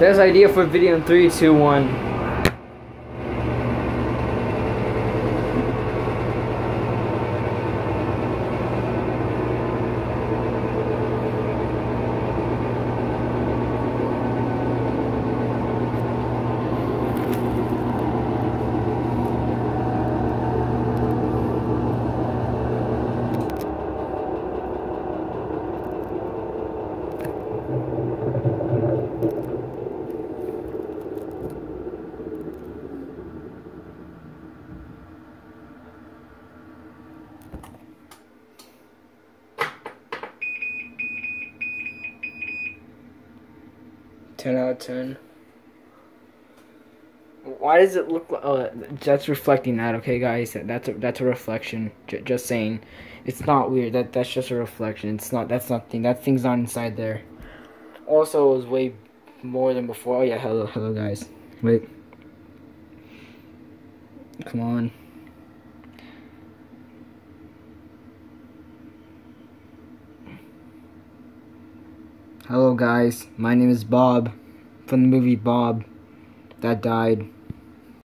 Best idea for video in 3, 2, 1. Ten out of 10. Why does it look like? Oh, that's reflecting that. Okay, guys, that's a reflection. Just saying, it's not weird. That's just a reflection. It's not. That's nothing. That thing's not inside there. Also, it was way more than before. Oh yeah, hello guys. Wait, come on. Hello guys, my name is Bob from the movie Bob that died.